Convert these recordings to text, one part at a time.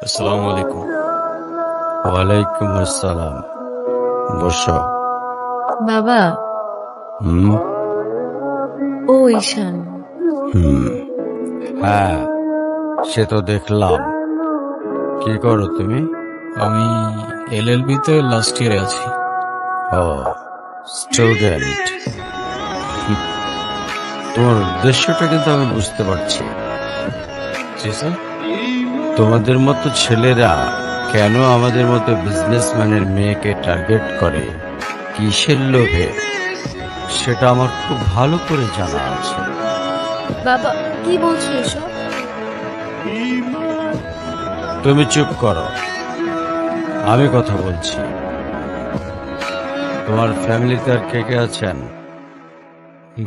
আসসালামু আলাইকুম। ওয়ালাইকুম আসসালাম। বসো। বাবা, হুম। ও ঈশান, হুম। হ্যাঁ, সে তো দেখলাম। কি করো তুমি? আমি এলএলবি তে লাস্ট ইয়ারে আছি। ও, স্টুডেন্ট। তোমার উদ্দেশ্যটা কিন্তু আমি বুঝতে পারছি। জি স্যার। তোমাদের মতো ছেলেরা কেন আমাদের মতো বিজনেসম্যানের মেয়েকে টার্গেট করে, কিসের লোভে, সেটা আমার খুব ভালো করে জানা আছে। বাবা কি বলছো এসব? তুমি চুপ করো, আমি কথা বলছি। তোমার ফ্যামিলিতে আর কে কে আছেন?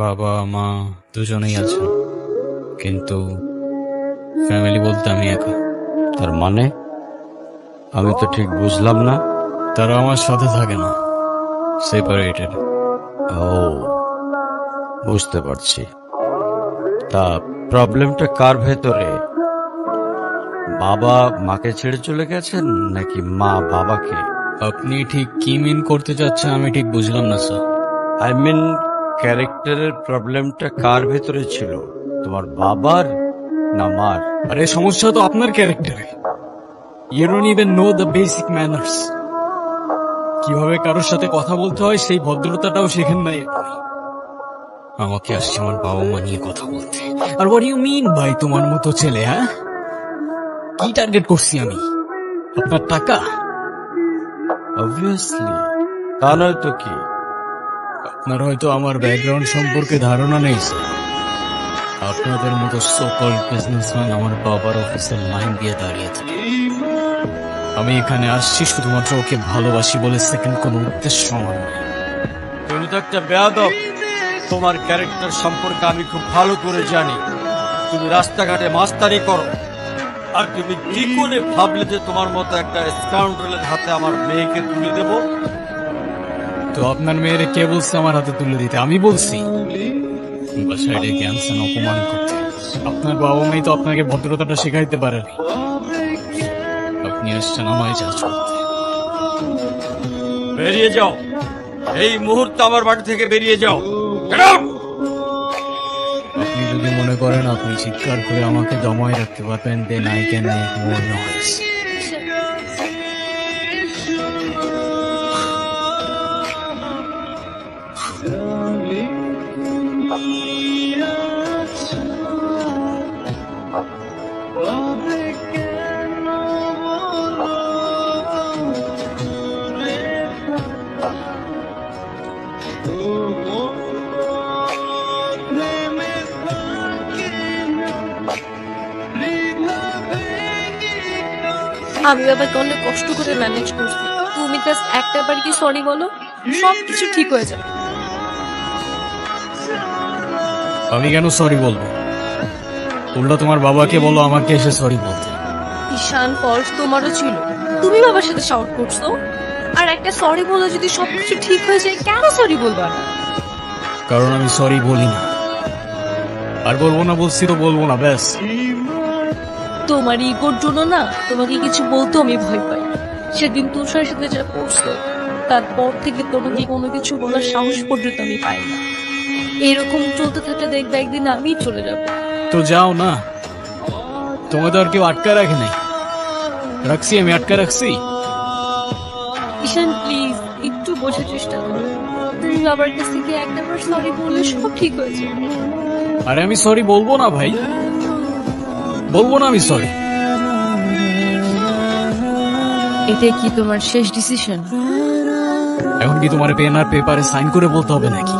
বাবা মা দুজনেই আছেন, কিন্তু ফ্যামিলি বলতে আমি একা। তার মানে আমি তো ঠিক বুঝলাম না। তারা আমার সাথে থাকে না, সেপারেটেড। ও, বুঝতে পারছি। তা প্রবলেমটা কার ভেতরে? বাবা মাকে ছেড়ে চলে গেছেন নাকি মা বাবাকে? আপনি ঠিক কি মিন করতে চাচ্ছেন আমি ঠিক বুঝলাম না স্যার। আই মিন, ক্যারেক্টারের প্রবলেমটা কার ভেতরে ছিল, তোমার বাবার না মার? আরে সমস্যা তো আপনার ক্যারেক্টারে। You don't even know the basic manners. কিভাবে কারোর সাথে কথা বলতে হয় সেই ভদ্রতাটাও শেখেন নাই আপনি। আমাকে আসছে আমার বাবা মা নিয়ে কথা বলতে। আর হোয়াট ইউ মিন ভাই তোমার মতো ছেলে? হ্যাঁ, কি টার্গেট করছি আমি? আপনার টাকা? অবভিয়াসলি, তা নয় তো কি। আপনার হয়তো আমার ব্যাকগ্রাউন্ড সম্পর্কে ধারণা নেই স্যার। আপনাদের মতো সকল বিজনেসম্যান আমার বাবার অফিসের লাইন দিয়ে দাঁড়িয়ে থাকে। আমি এখানে আসছি শুধুমাত্র ওকে ভালোবাসি বলে, সেকেন্ড কোনো উদ্দেশ্য আমার নেই। তুমি তো একটা বেয়াদব। তোমার ক্যারেক্টার সম্পর্কে আমি খুব ভালো করে জানি। তুমি রাস্তাঘাটে মাস্তানি করো, আর তুমি কি করে ভাবলে যে তোমার মতো একটা স্কাউন্ডারের হাতে আমার মেয়েকে তুলে দেব? তো আপনার মেয়েরে কে বলছে আমার হাতে তুলে দিতে? আমি বলছি? বাসায় ডেকে আনছেন অপমান করতে। আপনার বাবা মাই তো আপনাকে ভদ্রতাটা শেখাইতে পারেনি। আপনি আসছেন আমায় জাজ করতে। বেরিয়ে যাও, এই মুহূর্তে আমার বাড়ি থেকে বেরিয়ে যাও। Get out! আপনি যদি মনে করেন আপনি চিৎকার করে আমাকে দমায় রাখতে পারবেন, then I can make more noise. আমি বাবাকে অনেক কষ্ট করে ম্যানেজ করছি। তুমি জাস্ট একটা বার কি সরি বলো, সব কিছু ঠিক হয়ে যাবে। আমি কেন সরি বলবো? উল্টা তোমার বাবাকে বলো আমাকে এসে সরি বলতে। ঈশান, ফল্ট তোমারও ছিল। তুমি বাবার সাথে শাউট করছো, আর একটা সরি বলে যদি সবকিছু ঠিক হয়ে যায়, কেন সরি বলবা না? কারণ আমি সরি বলি না, আর বলবো না। বলছি তো বলবো না, ব্যাস। তোমার ইগোর জন্য না তোমাকে কিছু বলতে আমি ভয় পাই। সেদিন তুষারের সাথে যা করছো, তারপর থেকে তোমাকে কোনো কিছু বলার সাহস পর্যন্ত আমি পাই না। এরকম চলতে থাকলে দেখবে একদিন আমি চলে যাব। তো যাও না, তোমাদের আর কেউ আটকা রাখে নাই। রাখছি, আমি আটকা রাখছি। ঈশান প্লিজ একটু বোঝার চেষ্টা করো। তুমি বাবার কাছ থেকে একটা বার সরি বললে সব ঠিক হয়ে যাবে। আরে আমি সরি বলবো না ভাই, বলবো না আমি সরি। এটা কি তোমার শেষ ডিসিশন? এখন কি তোমার পেন আর পেপারে সাইন করে বলতে হবে নাকি?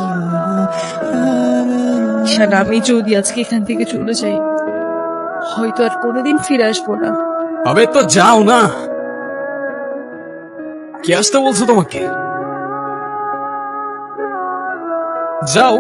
ঈশান, আমি যদি আজকে এখান থেকে চলে যাই, হয়তো আর কোনোদিন ফিরে আসবো না। আবে তো যাও না। কি আসতে বলছো তোমাকে? যাও।